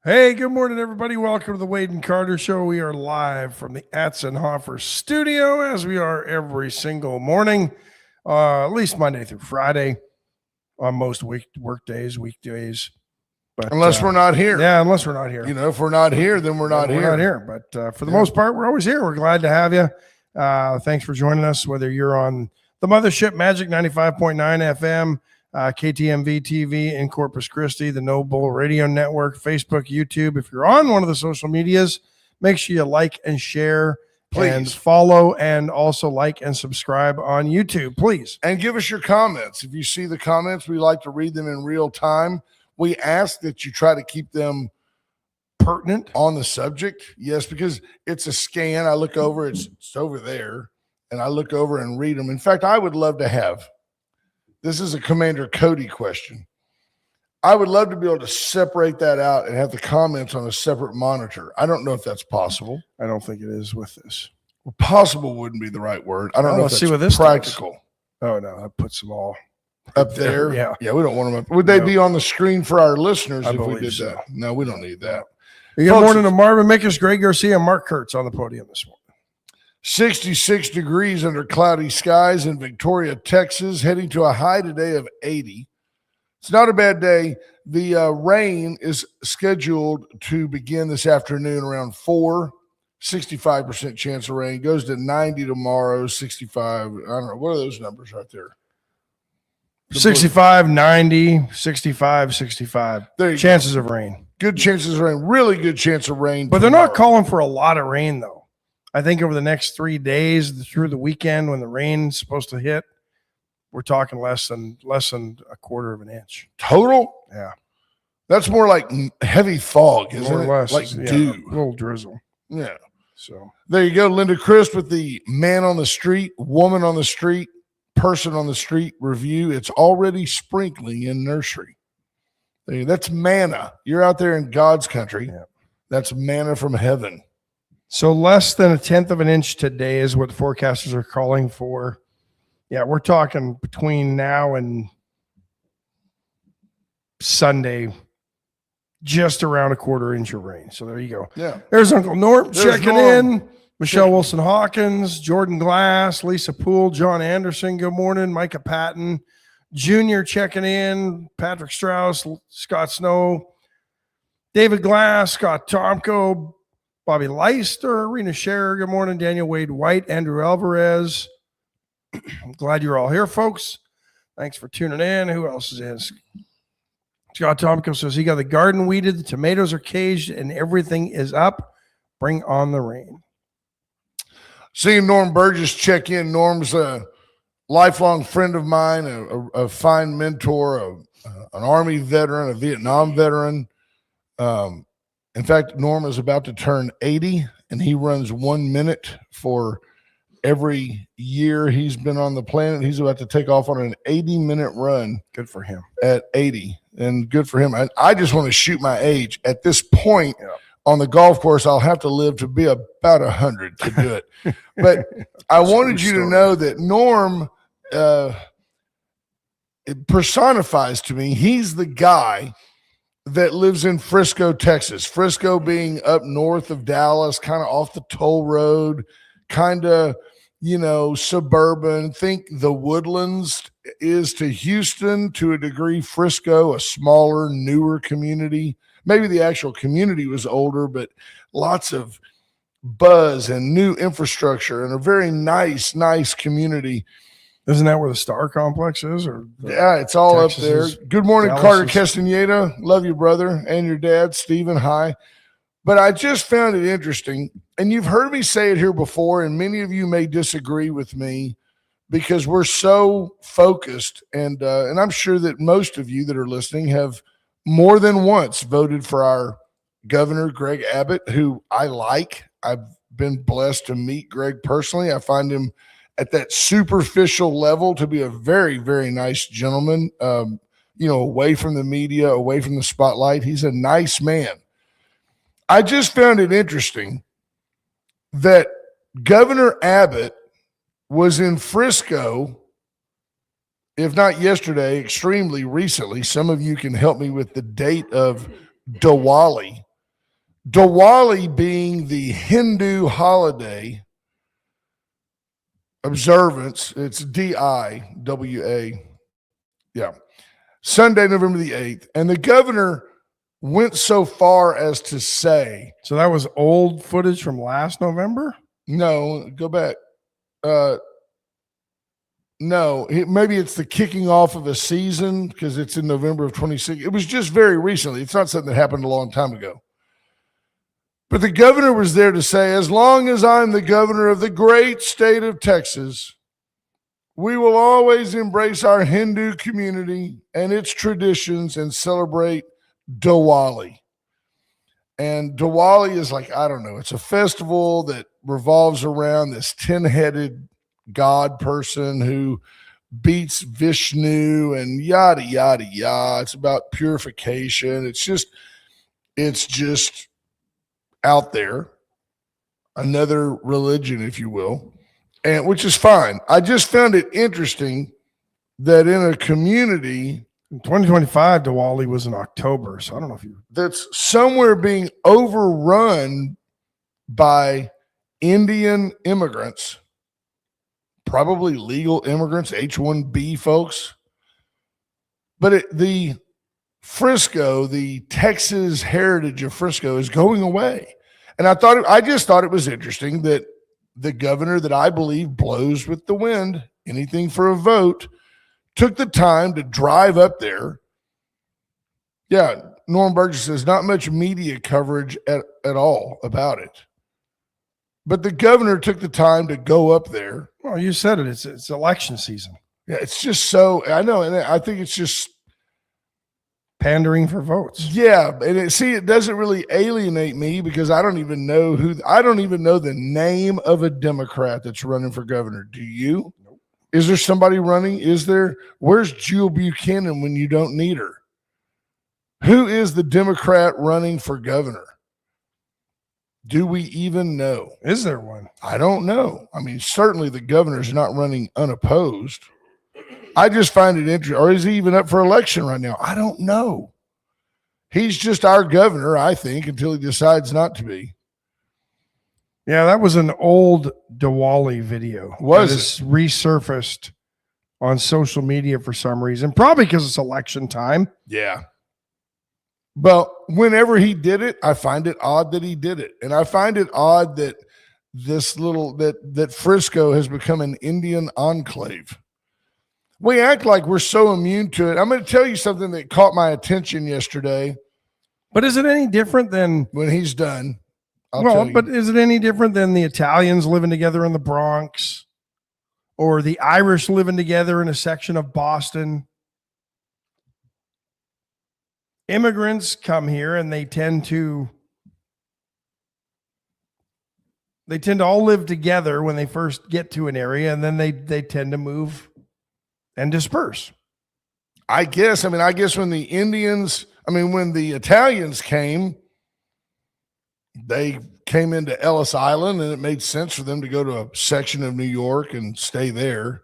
Hey, good morning, everybody. Welcome to the Wade and Carter Show. We are live from the Atzenhofer studio, as we are every single morning, at least Monday through Friday, on most weekdays. But unless we're not here. Yeah, unless we're not here. You know, if we're not here, then we're not here. We're not here. But for the most part, we're always here. We're glad to have you. Thanks for joining us, whether you're on the mothership Magic 95.9 FM, KTMV TV in Corpus Christi, the Noble Radio Network, Facebook, YouTube. If you're on one of the social medias, make sure you like and share, please, and follow, and also like and subscribe on YouTube, please. And give us your comments. If you see the comments, we like to read them in real time. We ask that you try to keep them pertinent on the subject. Yes, because it's a scan. I look over, it's over there, and I look over and read them. In fact, I would love to have, this is a Commander Cody question. I would love to be able to separate that out and have the comments on a separate monitor. I don't know if that's possible. I don't think it is with this. Well, possible wouldn't be the right word. I don't know if that's what this practical. Does. Oh, no, that puts them all up there. Yeah. Yeah, we don't want them up. Would they be on the screen for our listeners if we did so. that? No, we don't need that. Good morning to Marvin Mickes, Greg Garcia, and Mark Kurtz on the podium this morning. 66 degrees under cloudy skies in Victoria, Texas, heading to a high today of 80. It's not a bad day. The rain is scheduled to begin this afternoon around 4, 65% chance of rain. Goes to 90 tomorrow, 65. I don't know. What are those numbers right there? 65, 90, 65, 65. Chances of rain. Good chances of rain. Really good chance of rain. But they're not calling for a lot of rain, though. I think over the next 3 days through the weekend when the rain's supposed to hit, we're talking less than a quarter of an inch. Total? Yeah. That's more like heavy fog, isn't it? Less, like dew. A little drizzle. Yeah. So there you go. Linda Crisp with the man on the street, woman on the street, person on the street review. It's already sprinkling in nursery. That's manna. You're out there in God's country. Yeah. That's manna from heaven. So less than 1/10 of an inch today is what the forecasters are calling for. Yeah, we're talking between now and Sunday, just around a quarter inch of rain. So there you go. Yeah. There's Uncle Norm checking in. Michelle Wilson Hawkins, Jordan Glass, Lisa Poole, John Anderson. Good morning. Micah Patton Jr. checking in. Patrick Strauss, Scott Snow, David Glass, Scott Tomko, Bobby Leister, Rena Scherer. Good morning. Daniel Wade White, Andrew Alvarez. I'm glad you're all here, folks. Thanks for tuning in. Who else is in? Scott Tomko says he got the garden weeded, the tomatoes are caged, and everything is up. Bring on the rain. Seeing Norm Burgess check in. Norm's a lifelong friend of mine, a fine mentor, an Army veteran, a Vietnam veteran. In fact, Norm is about to turn 80, and he runs 1 minute for every year he's been on the planet. He's about to take off on an 80-minute run. Good for him. At 80, and good for him. I just want to shoot my age. At this point on the golf course, I'll have to live to be about 100 to do it. But I wanted you to know that Norm it personifies to me, he's the guy that lives in Frisco, Texas. Frisco being up north of Dallas, kind of off the toll road, kind of, suburban. Think the Woodlands is to Houston, to a degree, Frisco, a smaller, newer community. Maybe the actual community was older, but lots of buzz and new infrastructure and a very nice community. Isn't that where the Star Complex is? Yeah, it's all Texas up there. Good morning, Dallas Carter Castaneda. Love you, brother, and your dad, Stephen. Hi. But I just found it interesting, and you've heard me say it here before, and many of you may disagree with me because we're so focused, and I'm sure that most of you that are listening have more than once voted for our governor, Greg Abbott, who I like. I've been blessed to meet Greg personally. I find him at that superficial level to be a very, very nice gentleman, away from the media, away from the spotlight. He's a nice man. I just found it interesting that Governor Abbott was in Frisco, if not yesterday, extremely recently. Some of you can help me with the date of Diwali. Diwali being the Hindu holiday observance, it's D-I-W-A. Yeah. Sunday, November the 8th. And the governor went so far as to say, So that was old footage from last November? no, go back. No, maybe it's the kicking off of a season because it's in November of 26. It was just very recently. It's not something that happened a long time ago. But the governor was there to say, as long as I'm the governor of the great state of Texas, we will always embrace our Hindu community and its traditions and celebrate Diwali. And Diwali is like, I don't know, it's a festival that revolves around this 10-headed God person who beats Vishnu and yada, yada, yada. It's about purification. It's just out there, another religion, if you will, and which is fine. I just found it interesting that in a community In 2025, Diwali was in October. So I don't know if you. that's somewhere being overrun by Indian immigrants, probably legal immigrants, H-1B folks. But the Frisco, the Texas heritage of Frisco is going away. And I just thought it was interesting that the governor that I believe blows with the wind, anything for a vote, took the time to drive up there. Yeah, Norm Burgess says not much media coverage at all about it. But the governor took the time to go up there. Well, you said it. It's election season. Yeah, it's just so, I know, and I think it's just pandering for votes. Yeah, and it doesn't really alienate me because I don't even know the name of a Democrat that's running for governor. Do you? Nope. Is there somebody running? Is there? Where's Jewel Buchanan when you don't need her? Who is the Democrat running for governor? Do we even know? Is there one? I don't know. I mean, certainly the governor's not running unopposed. I just find it interesting. Or is he even up for election right now? I don't know. He's just our governor, I think, until he decides not to be. Yeah, that was an old Diwali video. Was it? Resurfaced on social media for some reason, probably because it's election time. Yeah. But whenever he did it, I find it odd that he did it. And I find it odd that that Frisco has become an Indian enclave. We act like we're so immune to it. I'm going to tell you something that caught my attention yesterday. But is it any different than when he's done? But is it any different than the Italians living together in the Bronx or the Irish living together in a section of Boston? Immigrants come here and they tend to all live together when they first get to an area, and then they tend to move and disperse. I guess when the Italians came, they came into Ellis Island and it made sense for them to go to a section of New York and stay there.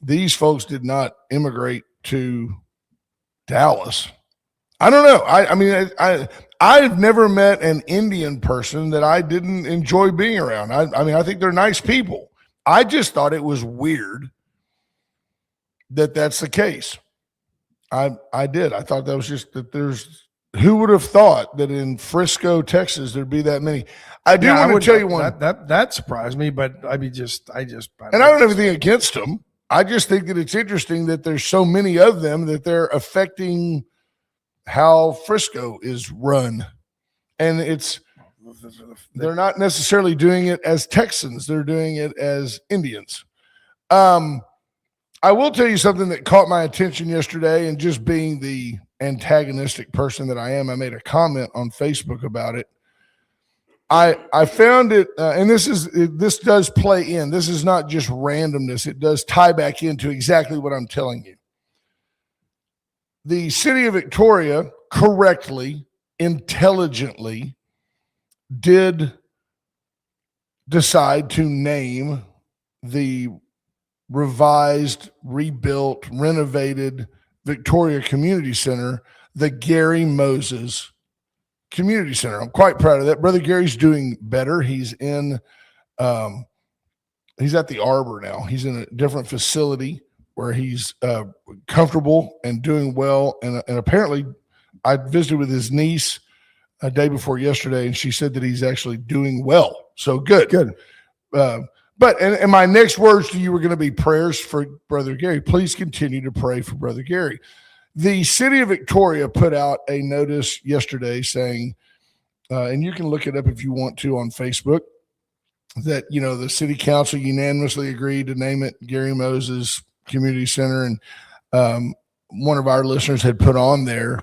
These folks did not immigrate to Dallas. I don't know. I've never met an Indian person that I didn't enjoy being around. I think they're nice people. I just thought it was weird that that's the case. I did. I thought that was just that who would have thought that in Frisco, Texas, there'd be that many. I want to tell you one. That surprised me, but I don't have anything against them. I just think that it's interesting that there's so many of them that they're affecting how Frisco is run. And they're not necessarily doing it as Texans. They're doing it as Indians. I will tell you something that caught my attention yesterday, and just being the antagonistic person that I am, I made a comment on Facebook about it. I found it, and this does play in. This is not just randomness. It does tie back into exactly what I'm telling you. The city of Victoria correctly, intelligently did decide to name the revised, rebuilt, renovated Victoria Community Center the Gary Moses community center. I'm quite proud of that. Brother Gary's doing better. He's in, he's at the Arbor now. He's in a different facility where he's comfortable and doing well. And apparently I visited with his niece a day before yesterday, and she said that he's actually doing well. So good. But my next words to you were going to be prayers for Brother Gary. Please continue to pray for Brother Gary. The city of Victoria put out a notice yesterday saying, and you can look it up if you want to on Facebook, that, the city council unanimously agreed to name it Gary Moses Community Center. And one of our listeners had put on there,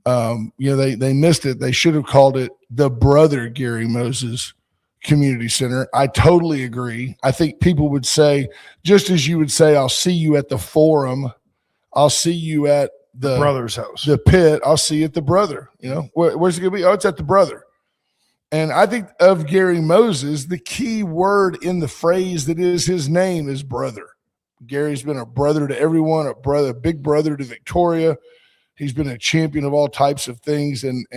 they missed it. They should have called it the Brother Gary Moses Community Center. I totally agree. I think people would say, just as you would say, I'll see you at the Forum, I'll see you at the brother's house, the Pit, I'll see you at the Brother. Where's it going to be? Oh, it's at the Brother. And I think of Gary Moses, the key word in the phrase that is his name is brother. Gary's been a brother to everyone, a big brother to Victoria. He's been a champion of all types of things. But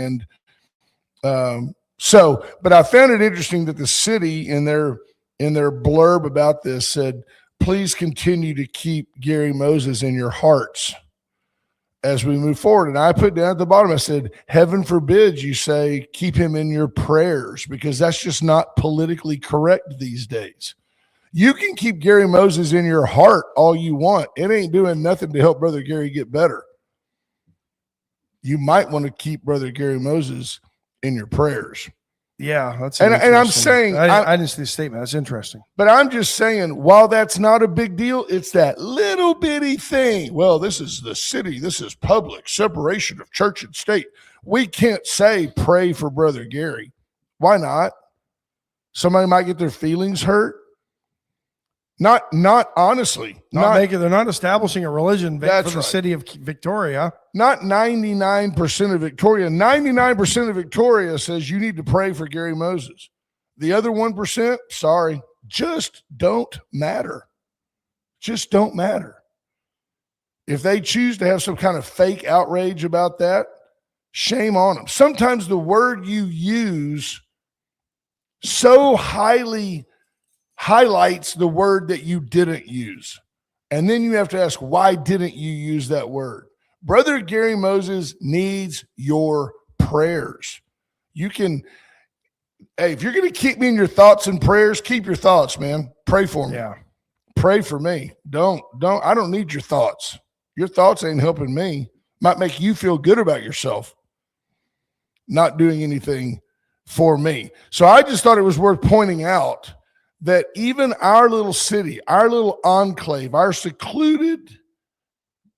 I found it interesting that the city in their blurb about this said, please continue to keep Gary Moses in your hearts as we move forward. And I put down at the bottom, I said, heaven forbid you say, keep him in your prayers, because that's just not politically correct these days. You can keep Gary Moses in your heart all you want. It ain't doing nothing to help Brother Gary get better. You might want to keep Brother Gary Moses in your prayers. Yeah, that's and I'm saying I didn't see the statement. That's interesting. But I'm just saying, while that's not a big deal, it's that little bitty thing. Well, this is the city. This is public separation of church and state. We can't say pray for Brother Gary. Why not? Somebody might get their feelings hurt. Not honestly. They're not establishing a religion for the right. city of Victoria. Not 99% of Victoria. 99% of Victoria says you need to pray for Gary Moses. The other 1%, sorry, just don't matter. Just don't matter. If they choose to have some kind of fake outrage about that, shame on them. Sometimes the word you use so highly highlights the word that you didn't use. And then you have to ask, why didn't you use that word? Brother Gary Moses needs your prayers. You can, if you're going to keep me in your thoughts and prayers, keep your thoughts, man. Pray for me. Yeah. Pray for me. I don't need your thoughts. Your thoughts ain't helping me. Might make you feel good about yourself. Not doing anything for me. So I just thought it was worth pointing out that even our little city, our little enclave, our secluded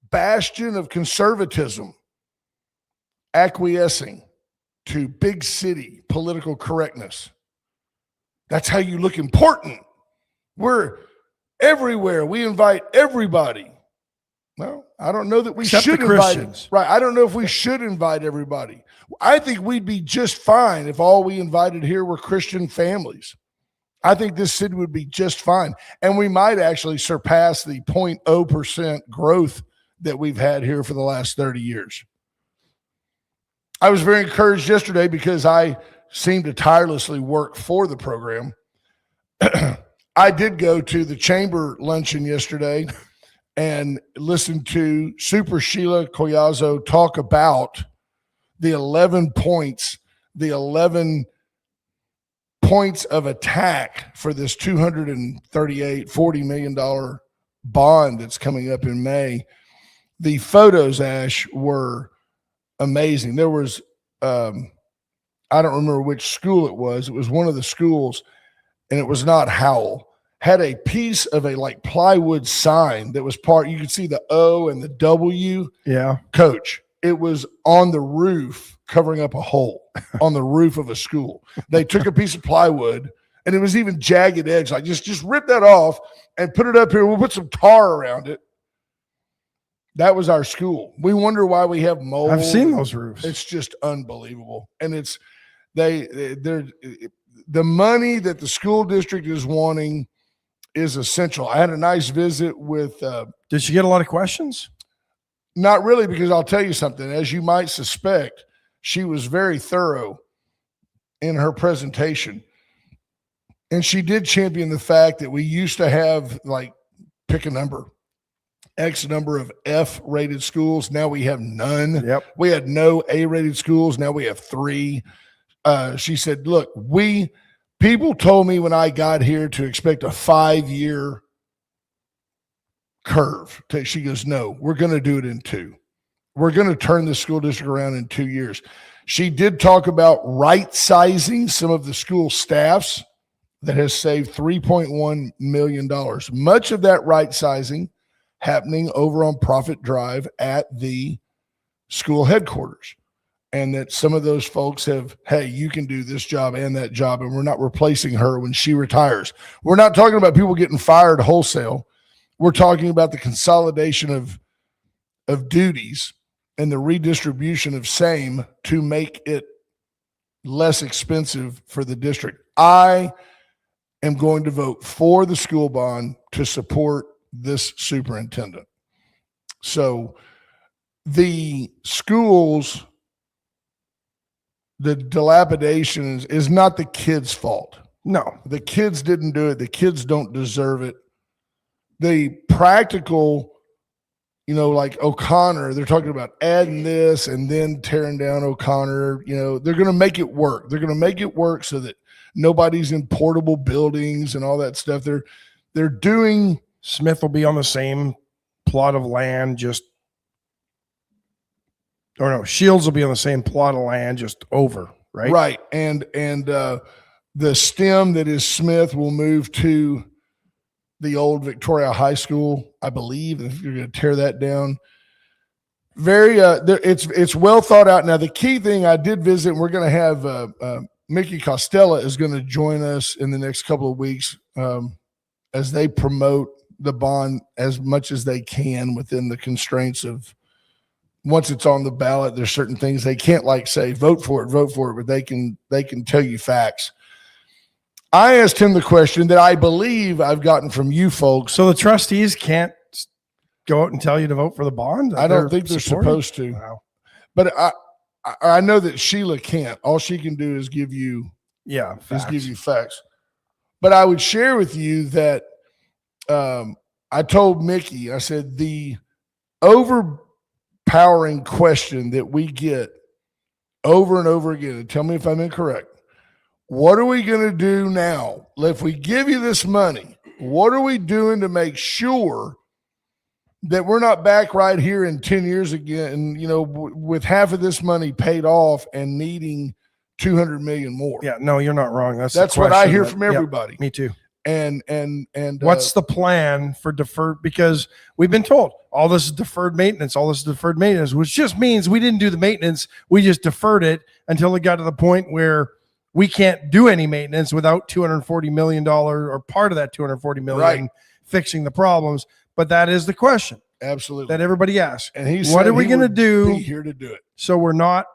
bastion of conservatism, acquiescing to big city political correctness. That's how you look important. We're everywhere. We invite everybody. Well, I don't know that we Except should the invite. Christians. Right. I don't know if we should invite everybody. I think we'd be just fine if all we invited here were Christian families. I think this city would be just fine. And we might actually surpass the 0.0% growth that we've had here for the last 30 years. I was very encouraged yesterday because I seem to tirelessly work for the program. I did go to the chamber luncheon yesterday and listen to Super Sheila Collazo talk about the 11 points, the 11 points of attack for this $40 million bond that's coming up in May. The photos, Ash, were amazing. There was, I don't remember which school it was. It was one of the schools, and it was not Howell. Had a piece of a plywood sign that was you could see the O and the W. Yeah. Coach. It was on the roof, covering up a hole on the roof of a school. They took a piece of plywood, and it was even jagged edge. Just rip that off and put it up here. We'll put some tar around it. That was our school. We wonder why we have mold. I've seen those roofs. It's just unbelievable. And it's the money that the school district is wanting is essential. I had a nice visit with. Did you get a lot of questions? Not really, because I'll tell you something. As you might suspect, she was very thorough in her presentation. And she did champion the fact that we used to have, like, pick a number, X number of F-rated schools. Now we have none. Yep. We had no A-rated schools. Now we have 3. She said, look, people told me when I got here to expect a 5-year curve. She goes, no, we're going to do it in 2. We're going to turn the school district around in 2 years. She did talk about right-sizing some of the school staffs that has saved $3.1 million. Much of that right-sizing happening over on Profit Drive at the school headquarters. And that some of those folks have, hey, you can do this job and that job, and we're not replacing her when she retires. We're not talking about people getting fired wholesale. We're talking about the consolidation of duties and the redistribution of same to make it less expensive for the district. I am going to vote for the school bond to support this superintendent. So the schools, the dilapidation is not the kids' fault. No. The kids didn't do it. The kids don't deserve it. The practical, like O'Connor, they're talking about adding this and then tearing down O'Connor. They're going to make it work. They're going to make it work so that nobody's in portable buildings and all that stuff. They're doing. Smith will be on the same plot of land, Shields will be on the same plot of land, just over, right? Right. And the STEM that is Smith will move to the old Victoria High School, I believe. If you're going to tear that down. Very, it's well thought out. Now, the key thing I did visit, and we're going to have Mickey Costello is going to join us in the next couple of weeks as they promote the bond as much as they can within the constraints of once it's on the ballot. There's certain things they can't say, vote for it, but they can tell you facts. I asked him the question that I believe I've gotten from you folks. So the trustees can't go out and tell you to vote for the bond? I don't think they're supposed to. Wow. But I know that Sheila can't. All she can do is give you facts. But I would share with you that I told Mickey, I said, the overpowering question that we get over and over again, and tell me if I'm incorrect, what are we going to do now? If we give you this money, what are we doing to make sure that we're not back right here in 10 years again, with half of this money paid off and needing 200 million more? Yeah, no, you're not wrong. That's what I hear from everybody. Yep, me too. And what's the plan for deferred? Because we've been told all this is deferred maintenance, which just means we didn't do the maintenance. We just deferred it until it got to the point where we can't do any maintenance without $240 million or part of that $240 million right. fixing the problems. But that is the question. Absolutely. That everybody asks. And he said, what are we going to do here to do it? So we're not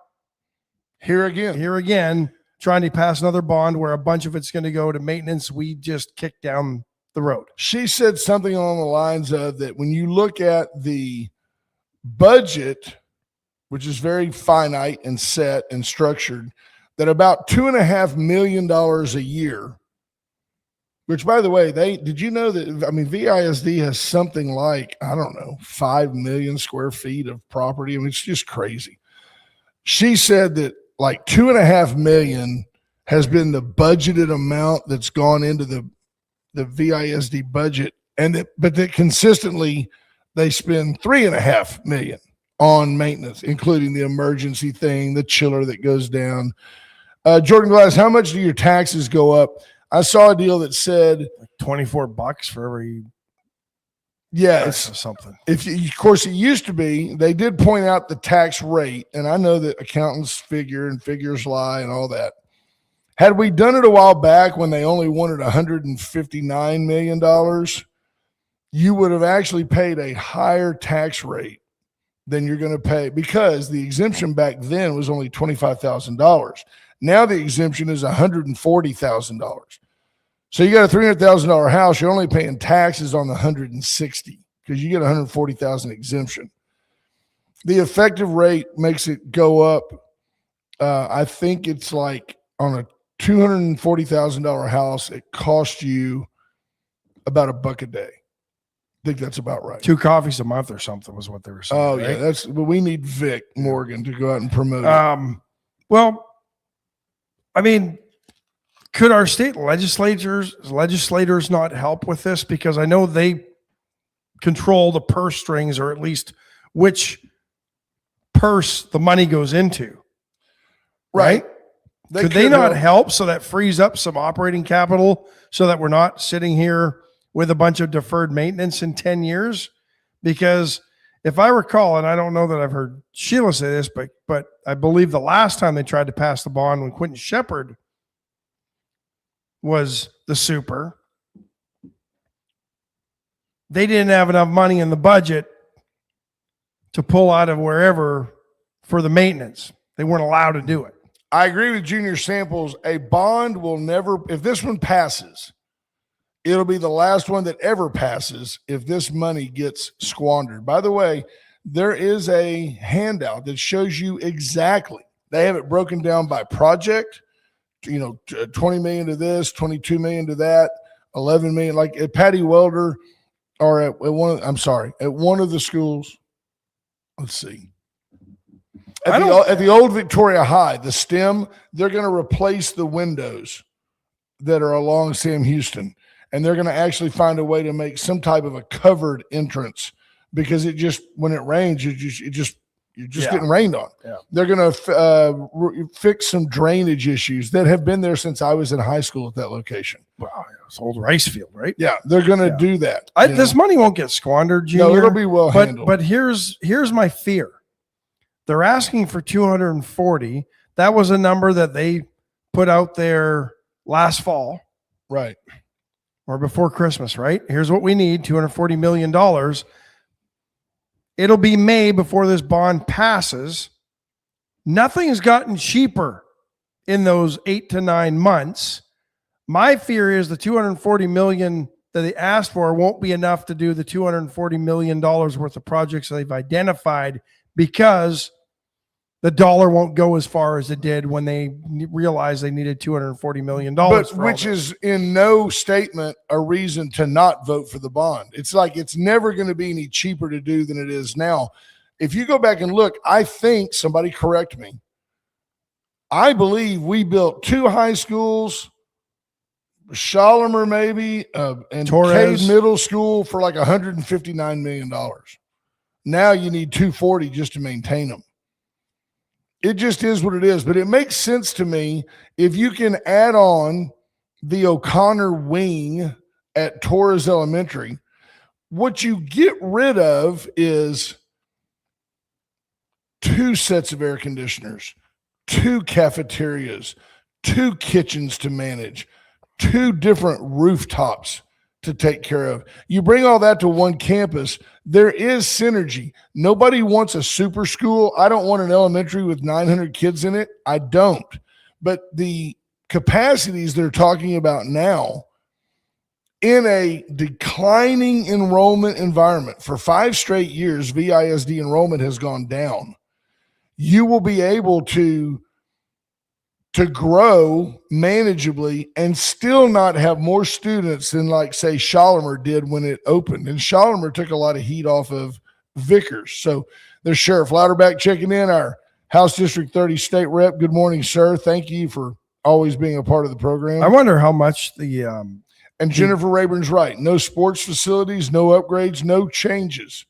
here again, trying to pass another bond where a bunch of it's going to go to maintenance we just kicked down the road. She said something along the lines of that when you look at the budget, which is very finite and set and structured, that about $2.5 million a year, which, by the way, did you know that, VISD has something like, 5 million square feet of property. It's just crazy. She said that like $2.5 million has been the budgeted amount that's gone into the VISD budget, but that consistently they spend $3.5 million on maintenance, including the emergency thing, the chiller that goes down. Jordan Glass, how much do your taxes go up? I saw a deal that said like $24 for every. Yeah, it's something. Of course, it used to be. They did point out the tax rate, and I know that accountants figure and figures lie and all that. Had we done it a while back when they only wanted $159 million, you would have actually paid a higher tax rate than you're going to pay, because the exemption back then was only $25,000. Now the exemption is $140,000. So you got a $300,000 house, you're only paying taxes on the $160,000 because you get $140,000 exemption. The effective rate makes it go up I think it's like on a $240,000 house, it costs you about $1 a day. I think that's about right. 2 coffees a month or something was what they were saying. Oh, right? yeah. But we need Vic Morgan to go out and promote it. Well, I mean, could our state legislators not help with this? Because I know they control the purse strings, or at least which purse the money goes into. Right? Could they not help so that frees up some operating capital so that we're not sitting here with a bunch of deferred maintenance in 10 years? Because if I recall, and I don't know that I've heard Sheila say this, but I believe the last time they tried to pass the bond when Quentin Shepard was the super, they didn't have enough money in the budget to pull out of wherever for the maintenance. They weren't allowed to do it. I agree with Junior Samples. A bond will never, if this one passes, it'll be the last one that ever passes if this money gets squandered. By the way, there is a handout that shows you exactly. They have it broken down by project, 20 million to this, 22 million to that, 11 million, like at Patty Welder or at one of the schools. Let's see. At the old Victoria High, the STEM, they're going to replace the windows that are along Sam Houston. And they're going to actually find a way to make some type of a covered entrance, because when it rains, you're just getting rained on. Yeah. They're going to fix some drainage issues that have been there since I was in high school at that location. Wow, it's old rice field, right? Yeah, they're going to do that. This money won't get squandered, Junior. No, it'll be well handled. But here's my fear. They're asking for 240. That was a number that they put out there last fall. Right. Or before Christmas, right? Here's what we need, $240 million. It'll be May before this bond passes. Nothing has gotten cheaper in those 8 to 9 months. My fear is the $240 million that they asked for won't be enough to do the $240 million worth of projects they've identified, because the dollar won't go as far as it did when they realized they needed $240 million. Which is in no statement a reason to not vote for the bond. It's like it's never going to be any cheaper to do than it is now. If you go back and look, I think, somebody correct me, I believe we built 2 high schools, Shalimer maybe, and Torres. Cade Middle School for like $159 million. Now you need 240 just to maintain them. It just is what it is. But it makes sense to me if you can add on the O'Connor wing at Torres Elementary. What you get rid of is 2 sets of air conditioners, 2 cafeterias, 2 kitchens to manage, 2 different rooftops to take care of. You bring all that to one campus, there is synergy. Nobody wants a super school. I don't want an elementary with 900 kids in it. I don't. But the capacities they're talking about now, in a declining enrollment environment, for 5 straight years, VISD enrollment has gone down. You will be able to grow manageably and still not have more students than, like, say, Shalimer did when it opened. And Shalimer took a lot of heat off of Vickers. So there's Sheriff Louderback checking in, our House District 30 state rep. Good morning, sir. Thank you for always being a part of the program. I wonder how much and Jennifer Rayburn's right. No sports facilities, no upgrades, no changes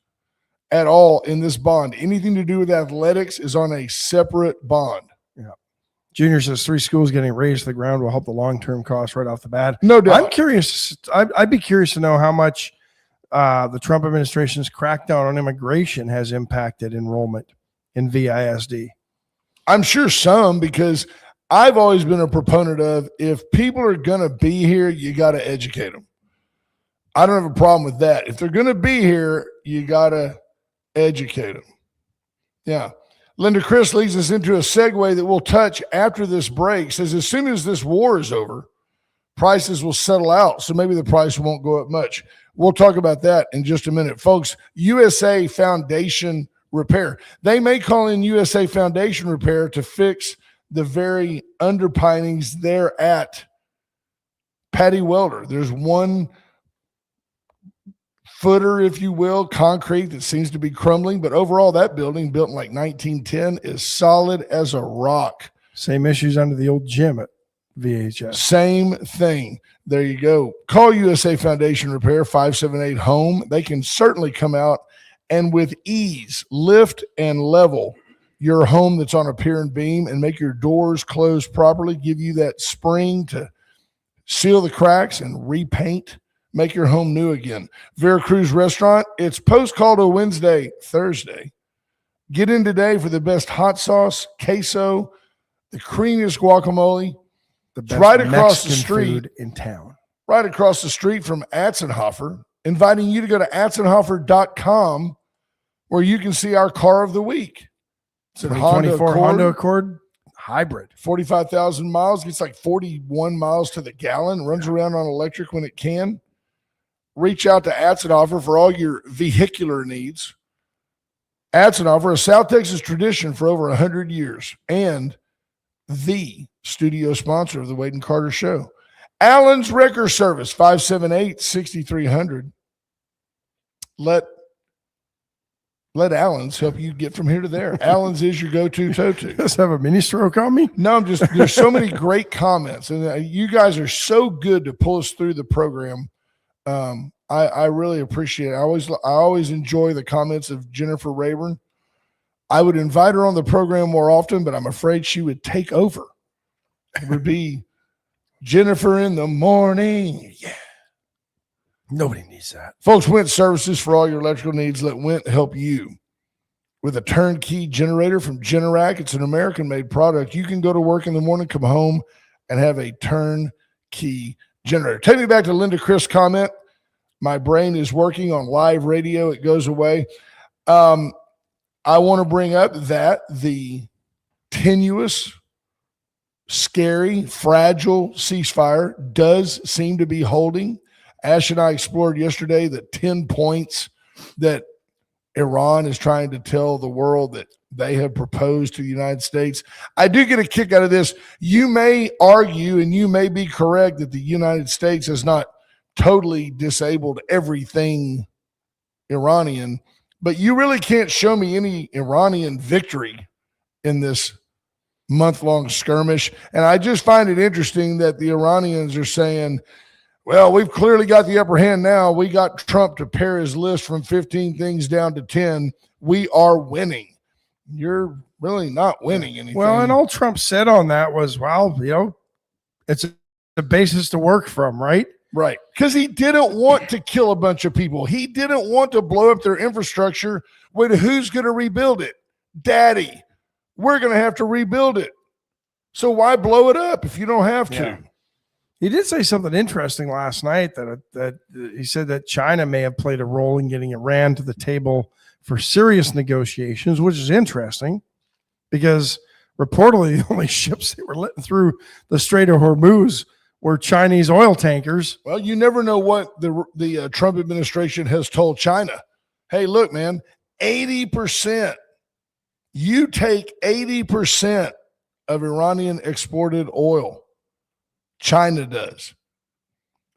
at all in this bond. Anything to do with athletics is on a separate bond. Yeah. Junior says 3 schools getting raised to the ground will help the long-term costs right off the bat. No doubt. I'm curious. I'd be curious to know how much the Trump administration's crackdown on immigration has impacted enrollment in VISD. I'm sure some, because I've always been a proponent of, if people are going to be here, you got to educate them. I don't have a problem with that. If they're going to be here, you got to educate them. Yeah. Linda Chris leads us into a segue that we'll touch after this break. Says, as soon as this war is over, prices will settle out, so maybe the price won't go up much. We'll talk about that in just a minute. Folks, USA Foundation Repair. They may call in USA Foundation Repair to fix the very underpinnings there at Patty Welder. There's 1 footer, if you will, concrete that seems to be crumbling, but overall that building, built in like 1910, is solid as a rock. Same issues under the old gym at VHS. Same thing. There you go. Call USA Foundation Repair, 578-HOME. They can certainly come out and with ease lift and level your home that's on a pier and beam and make your doors close properly, give you that spring to seal the cracks and repaint, make your home new again. Veracruz Restaurant, it's post call to Wednesday, Thursday. Get in today for the best hot sauce, queso, the creamiest guacamole. The best right across the Mexican street food in town. Right across the street from Atzenhofer, inviting you to go to atzenhofer.com where you can see our car of the week. It's a Honda Accord hybrid. 45,000 miles, gets like 41 miles to the gallon, runs around on electric when it can. Reach out to Atzenhofer for all your vehicular needs. Atzenhofer, a South Texas tradition for over 100 years, and the studio sponsor of the Wade and Carter Show. Allen's Wrecker Service, 578-6300. Let Allen's help you get from here to there. Allen's is your go-to tow-to. Just have a mini stroke on me? No, there's so many great comments, and you guys are so good to pull us through the program. I really appreciate it. I always enjoy the comments of Jennifer Rayburn. I would invite her on the program more often, but I'm afraid she would take over. It would be Jennifer in the morning. Yeah. Nobody needs that. Folks, Went Services for all your electrical needs. Let Went help you with a turnkey generator from Generac. It's an American-made product. You can go to work in the morning, come home, and have a turnkey generator. Take me back to Linda Chris' comment. My brain is working on live radio. It goes away. I want to bring up that the tenuous, scary, fragile ceasefire does seem to be holding. Ash and I explored yesterday the 10 points that Iran is trying to tell the world that they have proposed to the United States. I do get a kick out of this. You may argue, and you may be correct, that the United States has not totally disabled everything Iranian, but you really can't show me any Iranian victory in this month-long skirmish. And I just find it interesting that the Iranians are saying, well, we've clearly got the upper hand now. We got Trump to pare his list from 15 things down to 10. We are winning. You're really not winning anything. Well, and all Trump said on that was, well, it's a basis to work from, right? Right. Because he didn't want to kill a bunch of people. He didn't want to blow up their infrastructure. Wait, who's going to rebuild it? Daddy. We're going to have to rebuild it. So why blow it up if you don't have to? Yeah. He did say something interesting last night that he said that China may have played a role in getting Iran to the table for serious negotiations, which is interesting because reportedly the only ships they were letting through the Strait of Hormuz were Chinese oil tankers. Well, you never know what the Trump administration has told China. Hey, look, man, 80%. You take 80% of Iranian exported oil. China does.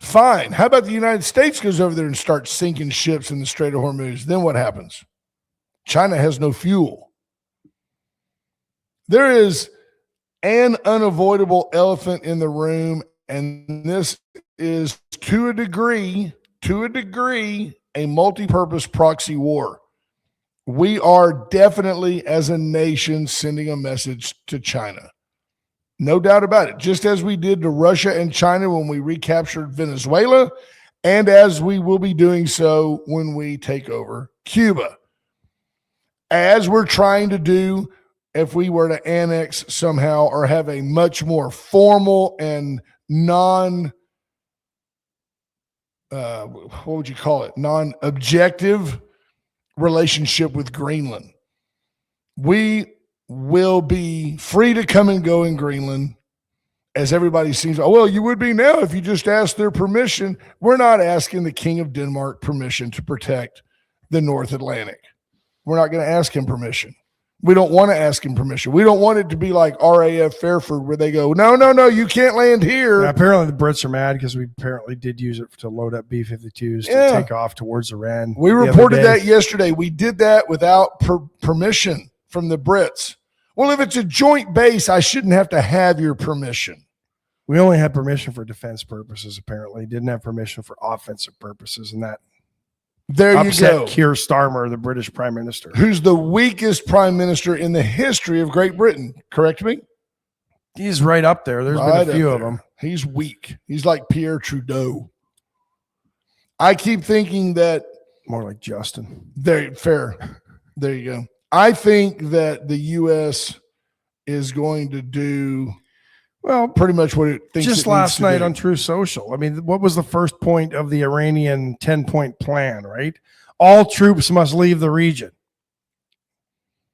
Fine. How about the United States goes over there and starts sinking ships in the Strait of Hormuz? Then what happens? China has no fuel. There is an unavoidable elephant in the room, and this is to a degree, a multi-purpose proxy war. We are definitely, as a nation, sending a message to China. No doubt about it. Just as we did to Russia and China when we recaptured Venezuela, and as we will be doing so when we take over Cuba. As we're trying to do if we were to annex somehow or have a much more formal and non-objective relationship with Greenland. We will be free to come and go in Greenland, as everybody seems, oh, well, you would be now if you just asked their permission. We're not asking the King of Denmark permission to protect the North Atlantic. We're not going to ask him permission. We don't want to ask him permission. We don't want it to be like RAF Fairford where they go, no, you can't land here. Yeah, apparently the Brits are mad because we apparently did use it to load up B-52s to take off towards Iran. We reported that yesterday. We did that without permission from the Brits. Well, if it's a joint base, I shouldn't have to have your permission. We only had permission for defense purposes, apparently. Didn't have permission for offensive purposes, and that there you go. Keir Starmer, the British Prime Minister. Who's the weakest prime minister in the history of Great Britain. Correct me? He's right up there. There's been a few of them. He's weak. He's like Pierre Trudeau. I keep thinking that. More like Justin. Fair. There you go. I think that the U.S. is going to do pretty much what it thinks. Just last night on True Social. I mean, what was the first point of the Iranian 10-point plan, right? All troops must leave the region.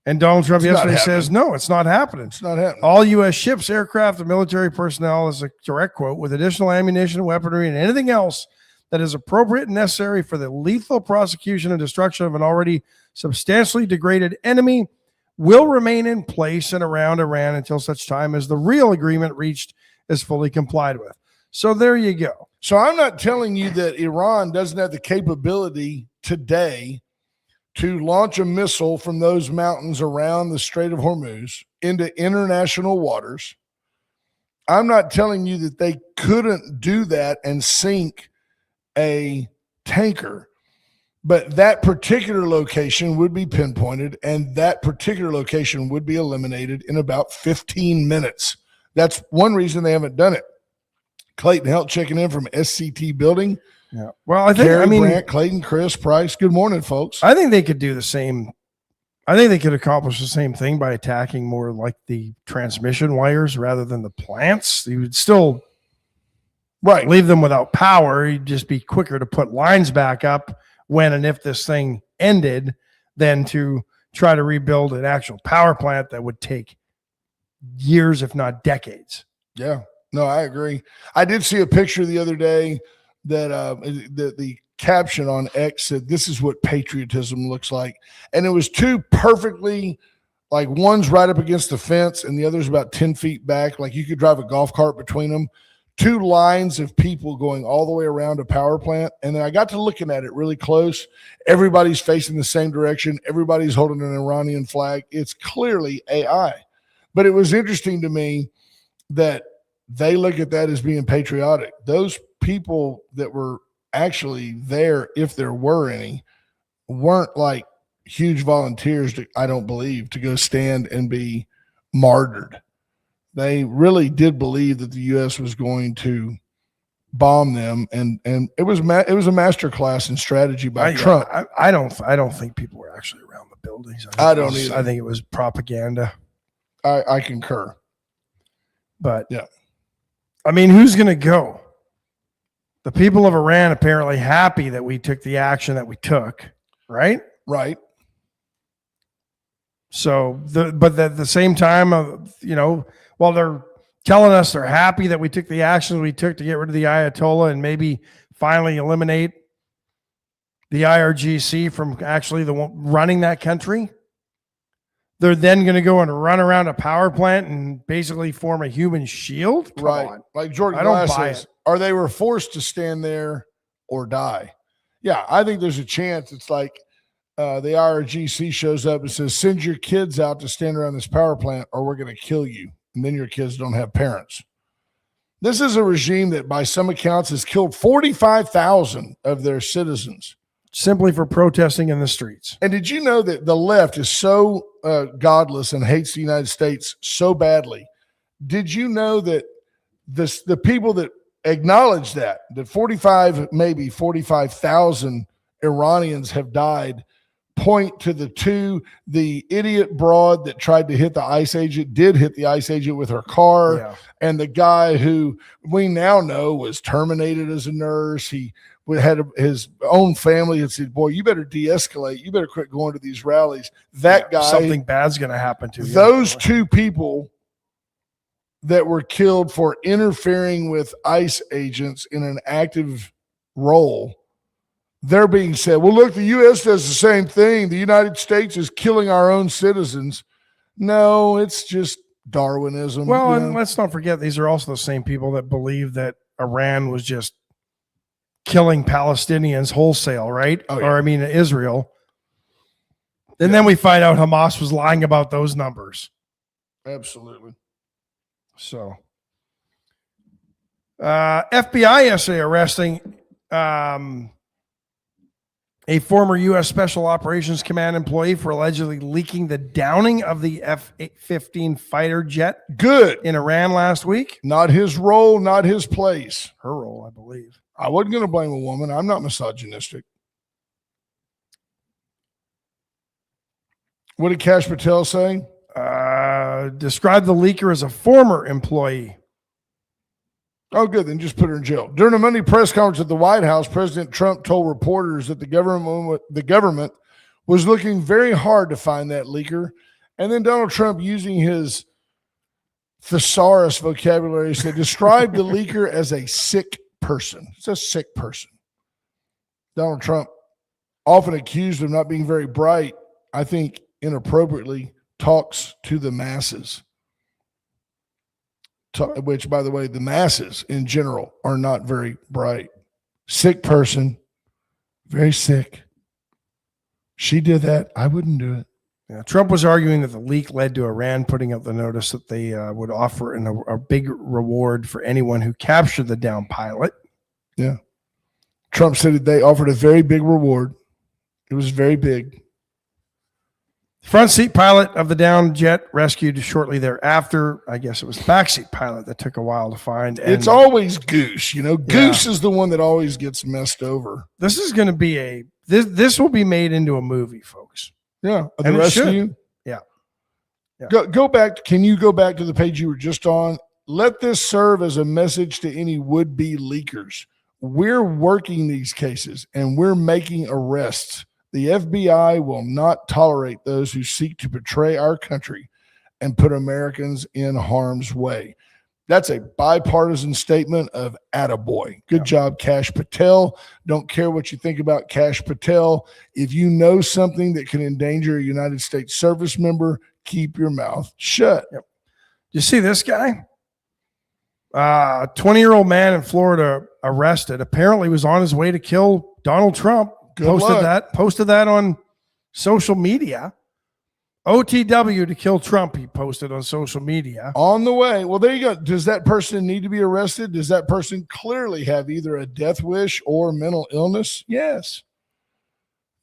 And Donald Trump yesterday says, no, it's not happening. It's not happening. All U.S. ships, aircraft, and military personnel, is a direct quote, with additional ammunition, weaponry, and anything else that is appropriate and necessary for the lethal prosecution and destruction of an already substantially degraded enemy, will remain in place and around Iran until such time as the real agreement reached is fully complied with. So there you go. So I'm not telling you that Iran doesn't have the capability today to launch a missile from those mountains around the Strait of Hormuz into international waters. I'm not telling you that they couldn't do that and sink a tanker, but that particular location would be pinpointed and that particular location would be eliminated in about 15 minutes. That's one reason they haven't done it. Clayton Helt checking in from SCT Building. Yeah. Well, I think, Gary Brandt, Clayton, Chris, Price. Good morning, folks. I think they could do the same. I think they could accomplish the same thing by attacking more like the transmission wires rather than the plants. You would still leave them without power. You'd just be quicker to put lines back up when and if this thing ended than to try to rebuild an actual power plant that would take years, if not decades. Yeah. No, I agree. I did see a picture the other day that the caption on X said, "This is what patriotism looks like." And it was two perfectly, like one's right up against the fence and the other's about 10 feet back. Like you could drive a golf cart between them. Two lines of people going all the way around a power plant. And then I got to looking at it really close. Everybody's facing the same direction. Everybody's holding an Iranian flag. It's clearly AI. But it was interesting to me that they look at that as being patriotic. Those people that were actually there, if there were any, weren't like huge volunteers, I don't believe, to go stand and be martyred. They really did believe that the U.S. was going to bomb them, and it was a master class in strategy by Trump. I don't think people were actually around the buildings. I don't either. I think it was propaganda. I concur. But yeah, I mean, who's going to go? The people of Iran apparently happy that we took the action that we took, right? Right. So, but at the same time, while they're telling us they're happy that we took the actions we took to get rid of the Ayatollah and maybe finally eliminate the IRGC from actually the one running that country, they're then going to go and run around a power plant and basically form a human shield? Come on. Like Jordan Glass says, or they were forced to stand there or die. Yeah, I think there's a chance. It's like the IRGC shows up and says, send your kids out to stand around this power plant or we're going to kill you. And then your kids don't have parents. This is a regime that by some accounts has killed 45,000 of their citizens. Simply for protesting in the streets. And did you know that the left is so godless and hates the United States so badly? Did you know that the people that acknowledge that 45,000 Iranians have died point to the idiot broad that tried to hit the ICE agent, did hit the ICE agent with her car, and the guy who we now know was terminated as a nurse. He had his own family and said, boy, you better de-escalate. You better quit going to these rallies. That guy. Something bad's going to happen to you. Those two people that were killed for interfering with ICE agents in an active role, they're being said, well, look, the U.S. does the same thing. The United States is killing our own citizens. No, it's just Darwinism. Well, and let's not forget, these are also the same people that believe that Iran was just killing Palestinians wholesale, right? Oh, yeah. Or, I mean, Israel. And then we find out Hamas was lying about those numbers. Absolutely. So, FBI yesterday arresting a former U.S. Special Operations Command employee for allegedly leaking the downing of the F-15 fighter jet. Good. In Iran last week. Not his role, not his place. Her role, I believe. I wasn't going to blame a woman. I'm not misogynistic. What did Kash Patel say? Described the leaker as a former employee. Oh, good. Then just put her in jail. During a Monday press conference at the White House, President Trump told reporters that the government was looking very hard to find that leaker. And then Donald Trump, using his thesaurus vocabulary, said, describe the leaker as a sick person. It's a sick person. Donald Trump, often accused of not being very bright, I think inappropriately, talks to the masses. Which, by the way, the masses in general are not very bright. Sick person, very sick. She did that. I wouldn't do it. Yeah, Trump was arguing that the leak led to Iran putting up the notice that they would offer a big reward for anyone who captured the downed pilot. Yeah. Trump said they offered a very big reward. It was very big. Front seat pilot of the downed jet rescued shortly thereafter. I guess it was the backseat pilot that took a while to find. And it's always Goose. Goose is the one that always gets messed over. This is going to be this will be made into a movie, folks. Yeah. The rescue. Yeah. Go back. Can you go back to the page you were just on? Let this serve as a message to any would-be leakers. We're working these cases and we're making arrests. The FBI will not tolerate those who seek to betray our country and put Americans in harm's way. That's a bipartisan statement of attaboy. Good job, Kash Patel. Don't care what you think about Kash Patel. If you know something that can endanger a United States service member, keep your mouth shut. Yep. You see this guy? 20-year-old man in Florida arrested. Apparently was on his way to kill Donald Trump. Posted that on social media. OTW to kill Trump, he posted on social media. On the way. Well, there you go. Does that person need to be arrested? Does that person clearly have either a death wish or mental illness? Yes.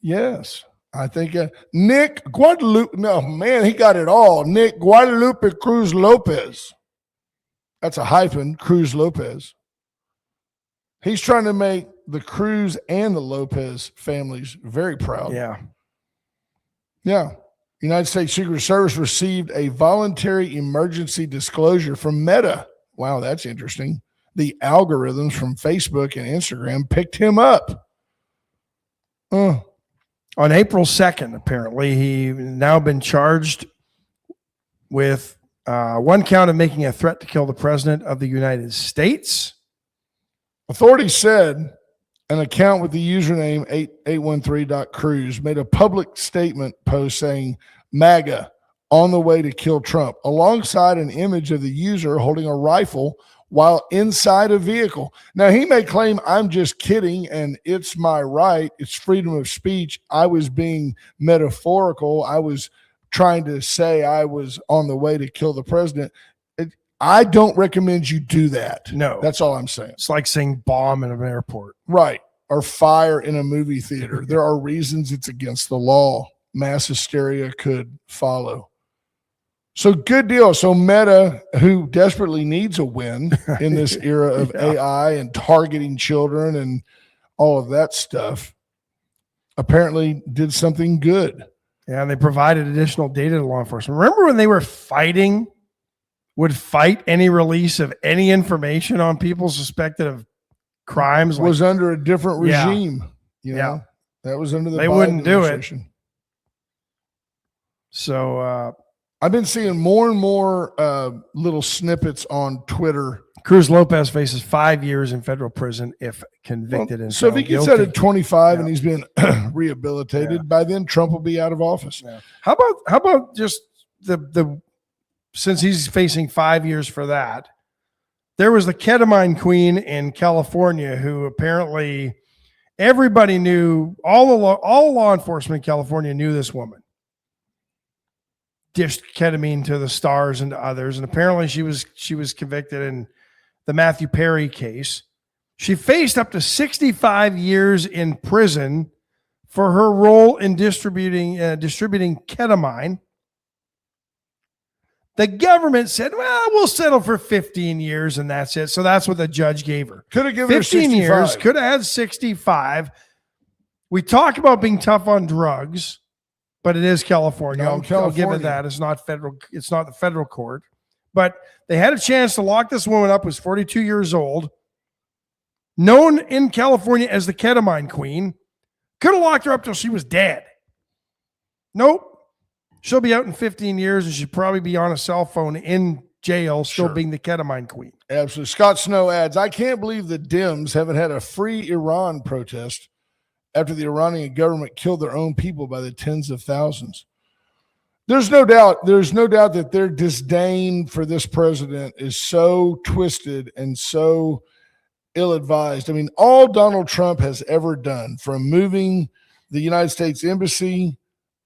Yes. I think Nick Guadalupe. No, man, he got it all. Nick Guadalupe Cruz Lopez. That's a hyphen, Cruz Lopez. He's trying to make the Cruz and the Lopez families very proud. Yeah. Yeah. United States Secret Service received a voluntary emergency disclosure from Meta. Wow, that's interesting. The algorithms from Facebook and Instagram picked him up. On April 2nd, apparently, he now been charged with one count of making a threat to kill the president of the United States. Authorities said an account with the username 813.cruise made a public statement post saying MAGA on the way to kill Trump, alongside an image of the user holding a rifle while inside a vehicle. Now, he may claim, I'm just kidding and it's my right. It's freedom of speech. I was being metaphorical. I was trying to say I was on the way to kill the president. I don't recommend you do that. No. That's all I'm saying. It's like saying bomb in an airport. Right. Or fire in a movie theater. There are reasons it's against the law. Mass hysteria could follow. So good deal. So Meta, who desperately needs a win in this era of AI and targeting children and all of that stuff, apparently did something good. Yeah, and they provided additional data to law enforcement. Remember when they were would fight any release of any information on people suspected of crimes? Was under a different regime. Yeah. That was under the They Biden wouldn't do it. administration. So I've been seeing more and more little snippets on Twitter. Cruz Lopez faces 5 years in federal prison if convicted. And so if he gets out at 25 and he's been Yeah. rehabilitated, by then Trump will be out of office. Yeah. How about just since he's facing 5 years for that, there was the ketamine queen in California who apparently everybody knew, all law enforcement in California knew this woman. Dished ketamine to the stars and to others, and apparently she was convicted in the Matthew Perry case. She faced up to 65 years in prison for her role in distributing ketamine. The government said, well, we'll settle for 15 years and that's it. So that's what the judge gave her. Could have given her 15 65. years, could have had 65. We talk about being tough on drugs, but it is California. No, I'll give it that. It's not federal. It's not the federal court. But they had a chance to lock this woman up, who's 42 years old, known in California as the ketamine queen. Could have locked her up till she was dead. Nope. She'll be out in 15 years and she'll probably be on a cell phone in jail, still being the ketamine queen. Absolutely. Scott Snow adds, I can't believe the Dems haven't had a free Iran protest after the Iranian government killed their own people by the tens of thousands. There's no doubt that their disdain for this president is so twisted and so ill-advised. I mean, all Donald Trump has ever done, from moving the United States Embassy